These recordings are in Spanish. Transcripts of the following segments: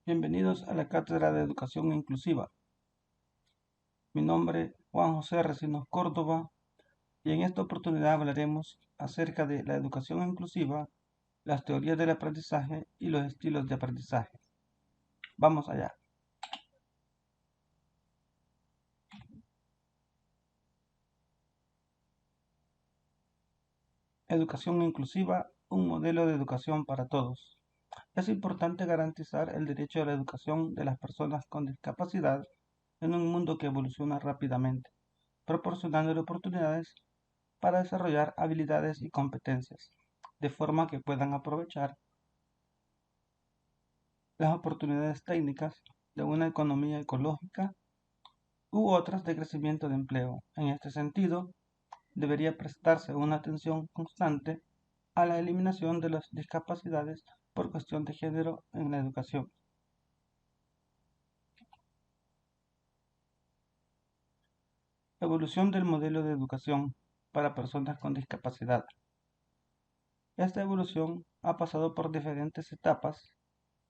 Bienvenidos a la Cátedra de Educación Inclusiva. Mi nombre es Juan José Recinos Córdoba y en esta oportunidad hablaremos acerca de la educación inclusiva, las teorías del aprendizaje y los estilos de aprendizaje. Vamos allá. Educación inclusiva, un modelo de educación para todos. Es importante garantizar el derecho a la educación de las personas con discapacidad en un mundo que evoluciona rápidamente, proporcionándole oportunidades para desarrollar habilidades y competencias, de forma que puedan aprovechar las oportunidades técnicas de una economía ecológica u otras de crecimiento de empleo. En este sentido, debería prestarse una atención constante a la eliminación de las discapacidades por cuestión de género en la educación. Evolución del modelo de educación para personas con discapacidad. Esta evolución ha pasado por diferentes etapas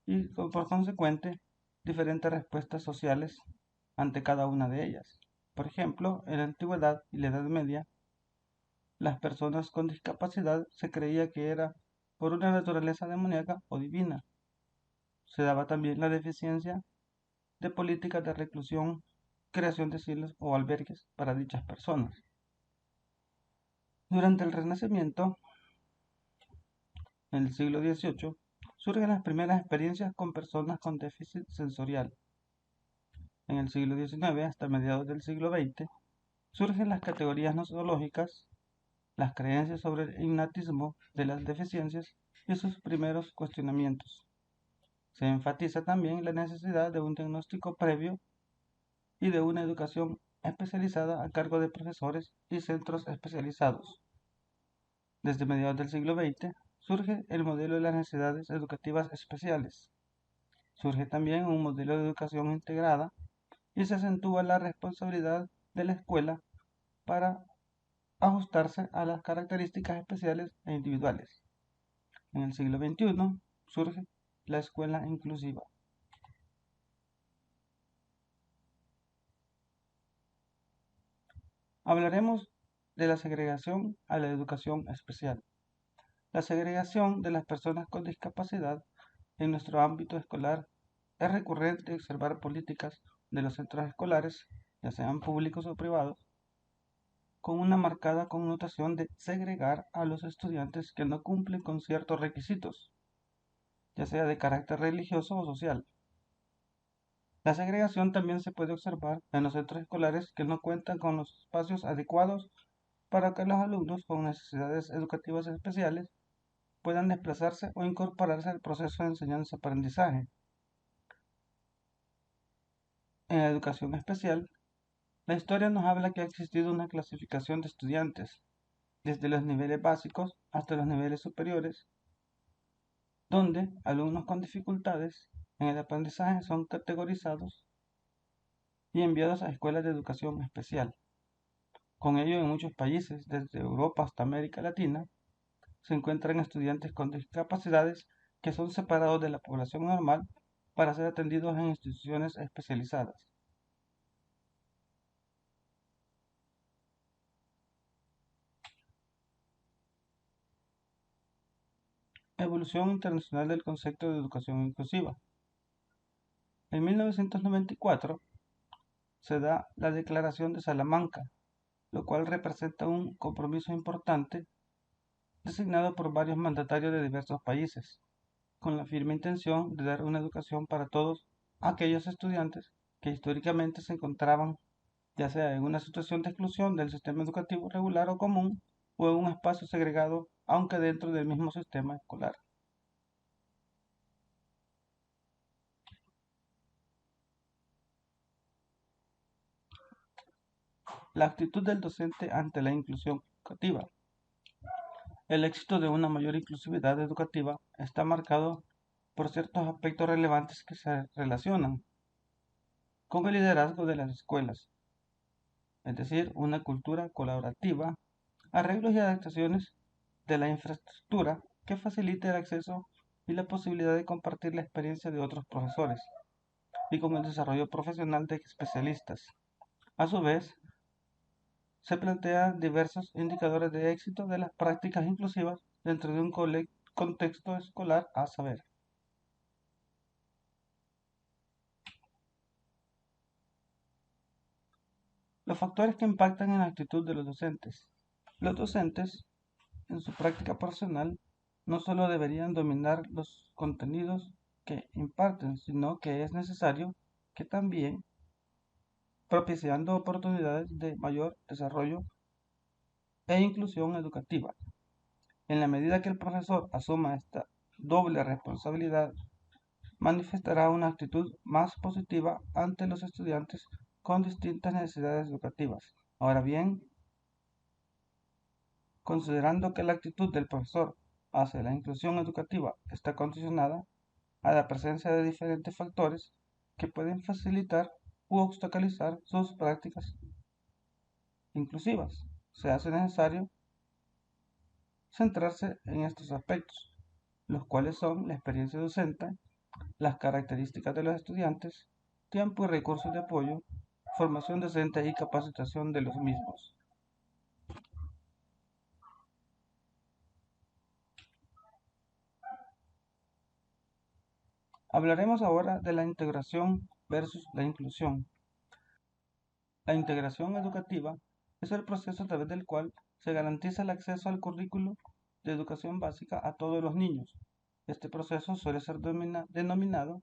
y por consecuente diferentes respuestas sociales ante cada una de ellas. Por ejemplo, en la antigüedad y la Edad Media, las personas con discapacidad se creía que era por una naturaleza demoníaca o divina. Se daba también la deficiencia de políticas de reclusión, creación de asilos o albergues para dichas personas. Durante el Renacimiento, en el siglo XVIII, surgen las primeras experiencias con personas con déficit sensorial. En el siglo XIX, hasta mediados del siglo XX, surgen las categorías nosológicas, las creencias sobre el innatismo de las deficiencias y sus primeros cuestionamientos. Se enfatiza también la necesidad de un diagnóstico previo y de una educación especializada a cargo de profesores y centros especializados. Desde mediados del siglo XX surge el modelo de las necesidades educativas especiales. Surge también un modelo de educación integrada y se acentúa la responsabilidad de la escuela para ajustarse a las características especiales e individuales. En el siglo XXI surge la escuela inclusiva. Hablaremos de la segregación a la educación especial. La segregación de las personas con discapacidad en nuestro ámbito escolar es recurrente observar políticas de los centros escolares, ya sean públicos o privados, con una marcada connotación de segregar a los estudiantes que no cumplen con ciertos requisitos, ya sea de carácter religioso o social. La segregación también se puede observar en los centros escolares que no cuentan con los espacios adecuados para que los alumnos con necesidades educativas especiales puedan desplazarse o incorporarse al proceso de enseñanza-aprendizaje. En la educación especial, la historia nos habla que ha existido una clasificación de estudiantes, desde los niveles básicos hasta los niveles superiores, donde alumnos con dificultades en el aprendizaje son categorizados y enviados a escuelas de educación especial. Con ello, en muchos países, desde Europa hasta América Latina, se encuentran estudiantes con discapacidades que son separados de la población normal para ser atendidos en instituciones especializadas. Evolución internacional del concepto de educación inclusiva. En 1994 se da la Declaración de Salamanca, lo cual representa un compromiso importante designado por varios mandatarios de diversos países, con la firme intención de dar una educación para todos aquellos estudiantes que históricamente se encontraban ya sea en una situación de exclusión del sistema educativo regular o común o en un espacio segregado, aunque dentro del mismo sistema escolar. La actitud del docente ante la inclusión educativa. El éxito de una mayor inclusividad educativa está marcado por ciertos aspectos relevantes que se relacionan con el liderazgo de las escuelas, es decir, una cultura colaborativa, arreglos y adaptaciones de la infraestructura que facilite el acceso y la posibilidad de compartir la experiencia de otros profesores, y con el desarrollo profesional de especialistas. A su vez, se plantean diversos indicadores de éxito de las prácticas inclusivas dentro de un contexto escolar, a saber: los factores que impactan en la actitud de los docentes. Los docentes, en su práctica profesional, no solo deberían dominar los contenidos que imparten, sino que es necesario que también, propiciando oportunidades de mayor desarrollo e inclusión educativa. En la medida que el profesor asuma esta doble responsabilidad, manifestará una actitud más positiva ante los estudiantes con distintas necesidades educativas. Ahora bien, considerando que la actitud del profesor hacia la inclusión educativa está condicionada a la presencia de diferentes factores que pueden facilitar u obstaculizar sus prácticas inclusivas, se hace necesario centrarse en estos aspectos, los cuales son la experiencia docente, las características de los estudiantes, tiempo y recursos de apoyo, formación docente y capacitación de los mismos. Hablaremos ahora de la integración versus la inclusión. La integración educativa es el proceso a través del cual se garantiza el acceso al currículo de educación básica a todos los niños. Este proceso suele ser denominado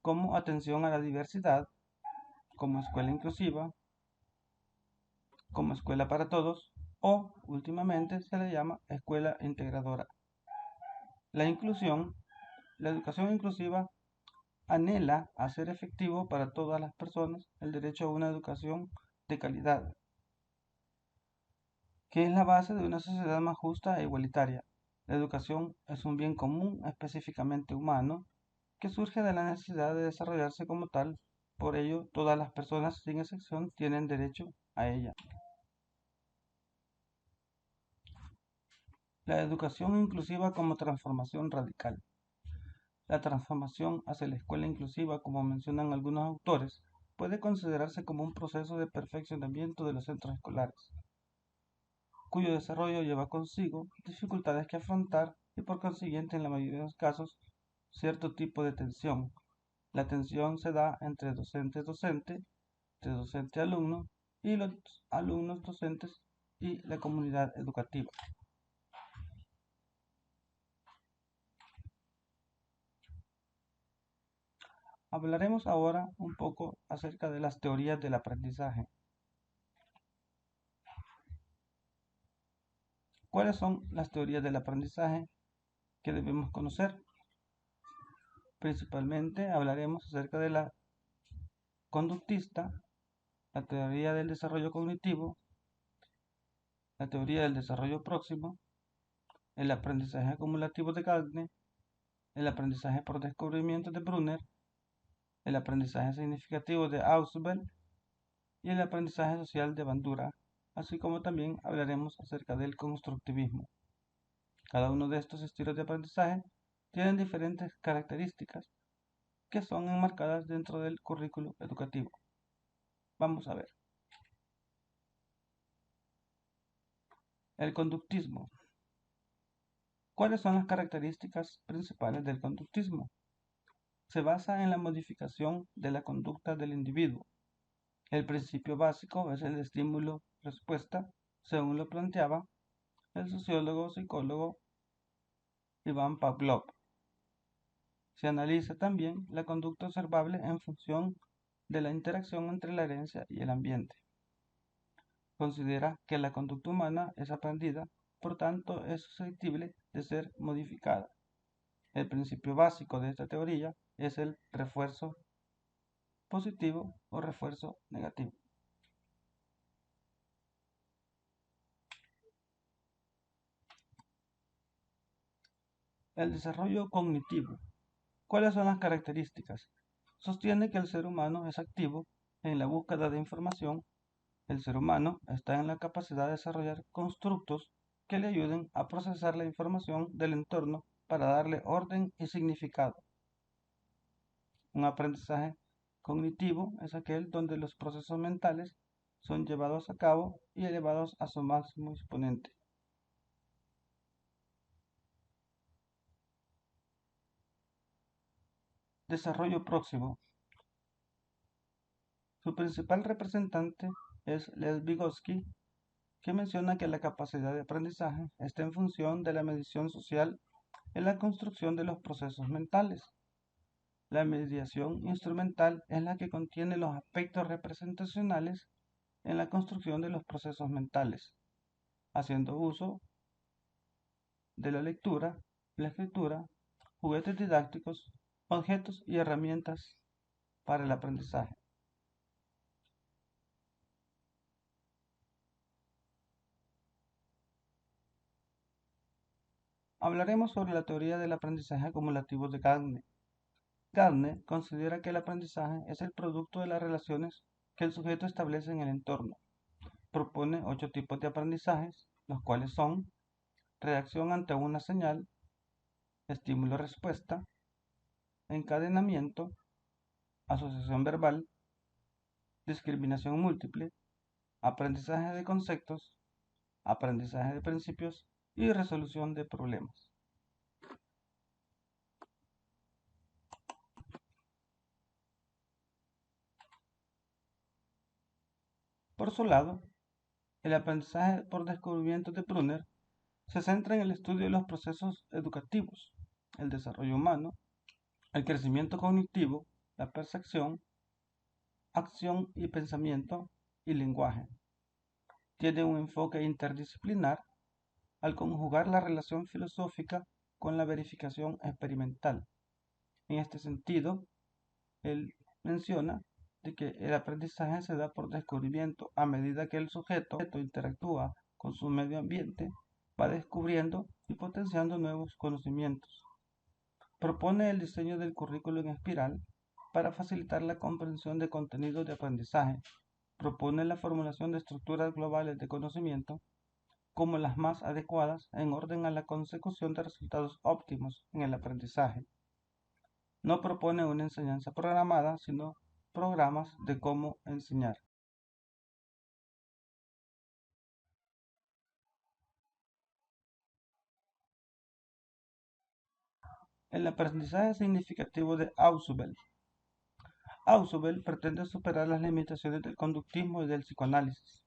como atención a la diversidad, como escuela inclusiva, como escuela para todos o, últimamente, se le llama escuela integradora. La inclusión, la educación inclusiva anhela hacer efectivo para todas las personas el derecho a una educación de calidad, que es la base de una sociedad más justa e igualitaria. La educación es un bien común específicamente humano que surge de la necesidad de desarrollarse como tal. Por ello, todas las personas, sin excepción, tienen derecho a ella. La educación inclusiva como transformación radical. La transformación hacia la escuela inclusiva, como mencionan algunos autores, puede considerarse como un proceso de perfeccionamiento de los centros escolares, cuyo desarrollo lleva consigo dificultades que afrontar y, por consiguiente, en la mayoría de los casos, cierto tipo de tensión. La tensión se da entre docente-docente, entre docente-alumno y los alumnos docentes y la comunidad educativa. Hablaremos ahora un poco acerca de las teorías del aprendizaje. ¿Cuáles son las teorías del aprendizaje que debemos conocer? Principalmente hablaremos acerca de la conductista, la teoría del desarrollo cognitivo, la teoría del desarrollo próximo, el aprendizaje acumulativo de Gardner, el aprendizaje por descubrimiento de Brunner, el aprendizaje significativo de Ausubel y el aprendizaje social de Bandura, así como también hablaremos acerca del constructivismo. Cada uno de estos estilos de aprendizaje tienen diferentes características que son enmarcadas dentro del currículo educativo. Vamos a ver. El conductismo. ¿Cuáles son las características principales del conductismo? Se basa en la modificación de la conducta del individuo. El principio básico es el estímulo-respuesta, según lo planteaba el sociólogo-psicólogo Iván Pavlov. Se analiza también la conducta observable en función de la interacción entre la herencia y el ambiente. Considera que la conducta humana es aprendida, por tanto es susceptible de ser modificada. El principio básico de esta teoría es el refuerzo positivo o refuerzo negativo. El desarrollo cognitivo. ¿Cuáles son las características? Sostiene que el ser humano es activo en la búsqueda de información. El ser humano está en la capacidad de desarrollar constructos que le ayuden a procesar la información del entorno para darle orden y significado. Un aprendizaje cognitivo es aquel donde los procesos mentales son llevados a cabo y elevados a su máximo exponente. Desarrollo próximo. Su principal representante es Lev Vygotsky, que menciona que la capacidad de aprendizaje está en función de la mediación social en la construcción de los procesos mentales. La mediación instrumental es la que contiene los aspectos representacionales en la construcción de los procesos mentales, haciendo uso de la lectura, la escritura, juguetes didácticos, objetos y herramientas para el aprendizaje. Hablaremos sobre la teoría del aprendizaje acumulativo de Gardner. Gardner considera que el aprendizaje es el producto de las relaciones que el sujeto establece en el entorno. Propone 8 tipos de aprendizajes, los cuales son reacción ante una señal, estímulo-respuesta, encadenamiento, asociación verbal, discriminación múltiple, aprendizaje de conceptos, aprendizaje de principios y resolución de problemas. Por su lado, el aprendizaje por descubrimiento de Brunner se centra en el estudio de los procesos educativos, el desarrollo humano, el crecimiento cognitivo, la percepción, acción y pensamiento y lenguaje. Tiene un enfoque interdisciplinar al conjugar la relación filosófica con la verificación experimental. En este sentido, él menciona de que el aprendizaje se da por descubrimiento a medida que el sujeto interactúa con su medio ambiente, va descubriendo y potenciando nuevos conocimientos. Propone el diseño del currículo en espiral para facilitar la comprensión de contenidos de aprendizaje. Propone la formulación de estructuras globales de conocimiento como las más adecuadas en orden a la consecución de resultados óptimos en el aprendizaje. No propone una enseñanza programada, sino programas de cómo enseñar. El aprendizaje significativo de Ausubel. Ausubel pretende superar las limitaciones del conductismo y del psicoanálisis.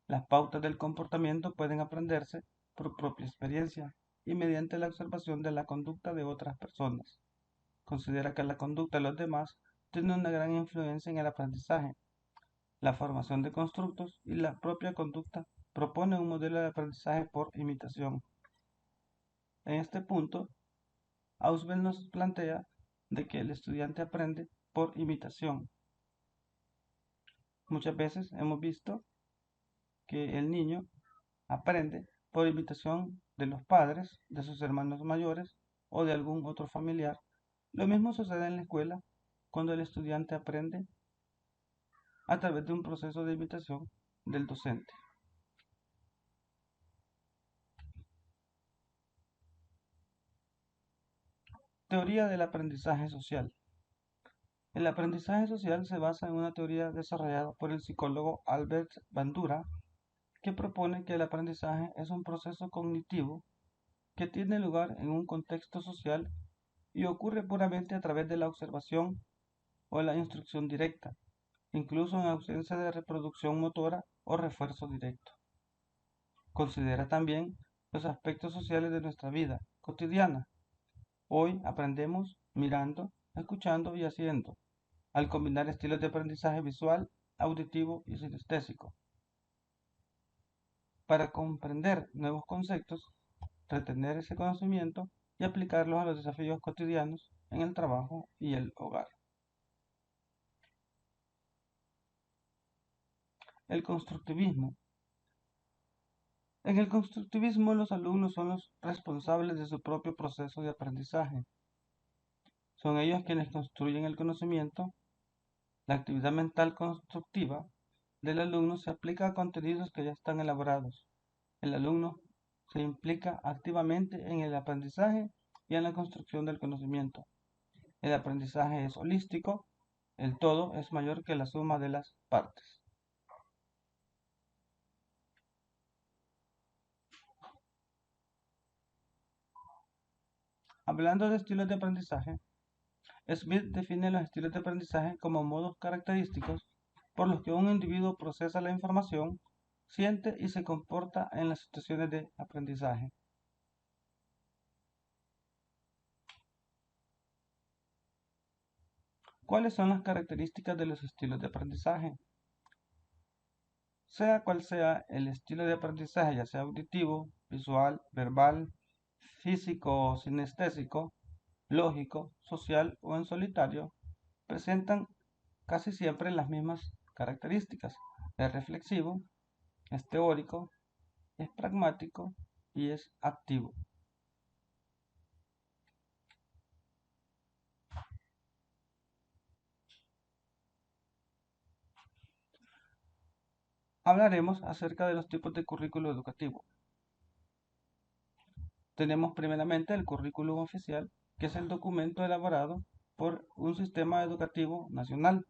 Las pautas del comportamiento pueden aprenderse por propia experiencia y mediante la observación de la conducta de otras personas. Considera que la conducta de los demás tiene una gran influencia en el aprendizaje. La formación de constructos y la propia conducta propone un modelo de aprendizaje por imitación. En este punto, Ausubel nos plantea de que el estudiante aprende por imitación. Muchas veces hemos visto que el niño aprende por imitación de los padres, de sus hermanos mayores o de algún otro familiar. Lo mismo sucede en la escuela cuando el estudiante aprende a través de un proceso de imitación del docente. Teoría del aprendizaje social. El aprendizaje social se basa en una teoría desarrollada por el psicólogo Albert Bandura, que propone que el aprendizaje es un proceso cognitivo que tiene lugar en un contexto social y ocurre puramente a través de la observación o la instrucción directa, incluso en ausencia de reproducción motora o refuerzo directo. Considera también los aspectos sociales de nuestra vida cotidiana. Hoy aprendemos mirando, escuchando y haciendo, al combinar estilos de aprendizaje visual, auditivo y sinestésico. Para comprender nuevos conceptos, retener ese conocimiento y aplicarlos a los desafíos cotidianos en el trabajo y el hogar. El constructivismo. En el constructivismo los alumnos son los responsables de su propio proceso de aprendizaje. Son ellos quienes construyen el conocimiento. La actividad mental constructiva del alumno se aplica a contenidos que ya están elaborados. El alumno se implica activamente en el aprendizaje y en la construcción del conocimiento. El aprendizaje es holístico, el todo es mayor que la suma de las partes. Hablando de estilos de aprendizaje, Smith define los estilos de aprendizaje como modos característicos por los que un individuo procesa la información, siente y se comporta en las situaciones de aprendizaje. ¿Cuáles son las características de los estilos de aprendizaje? Sea cual sea el estilo de aprendizaje, ya sea auditivo, visual, verbal, físico o sinestésico, lógico, social o en solitario, presentan casi siempre las mismas características. Es reflexivo, es teórico, es pragmático y es activo. Hablaremos acerca de los tipos de currículo educativo. Tenemos primeramente el currículum oficial, que es el documento elaborado por un sistema educativo nacional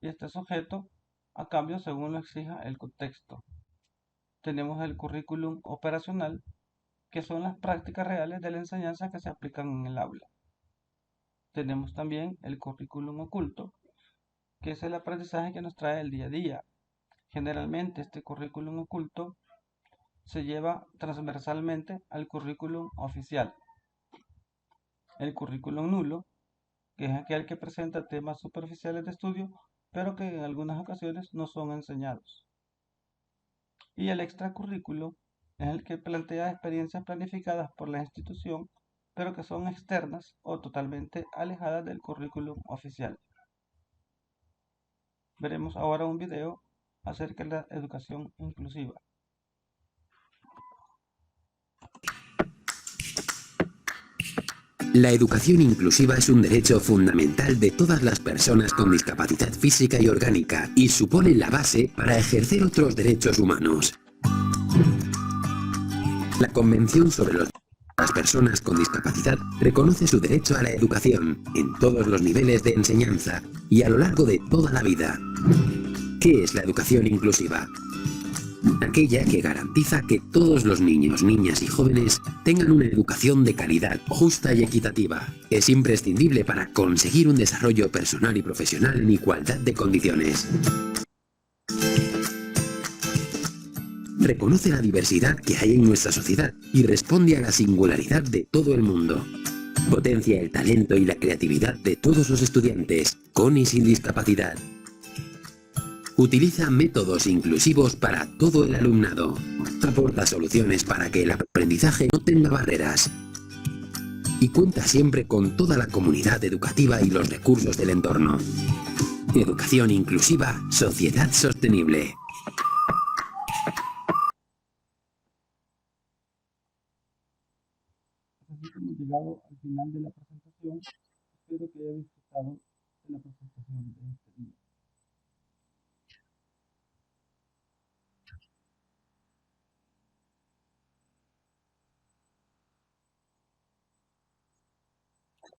y está sujeto a cambios según lo exija el contexto. Tenemos el currículum operacional, que son las prácticas reales de la enseñanza que se aplican en el aula. Tenemos también el currículum oculto, que es el aprendizaje que nos trae el día a día. Generalmente este currículum oculto se lleva transversalmente al currículum oficial. El currículum nulo, que es aquel que presenta temas superficiales de estudio, pero que en algunas ocasiones no son enseñados. Y el extracurrículo es el que plantea experiencias planificadas por la institución, pero que son externas o totalmente alejadas del currículum oficial. Veremos ahora un video acerca de la educación inclusiva. La educación inclusiva es un derecho fundamental de todas las personas con discapacidad física y orgánica y supone la base para ejercer otros derechos humanos. La Convención sobre las personas con discapacidad reconoce su derecho a la educación en todos los niveles de enseñanza y a lo largo de toda la vida. ¿Qué es la educación inclusiva? Aquella que garantiza que todos los niños, niñas y jóvenes tengan una educación de calidad, justa y equitativa. Es imprescindible para conseguir un desarrollo personal y profesional en igualdad de condiciones. Reconoce la diversidad que hay en nuestra sociedad y responde a la singularidad de todo el mundo. Potencia el talento y la creatividad de todos los estudiantes, con y sin discapacidad. Utiliza métodos inclusivos para todo el alumnado. Aporta soluciones para que el aprendizaje no tenga barreras. Y cuenta siempre con toda la comunidad educativa y los recursos del entorno. Educación inclusiva, sociedad sostenible. Así que hemos llegado al final de la presentación. Espero que haya disfrutado de la presentación de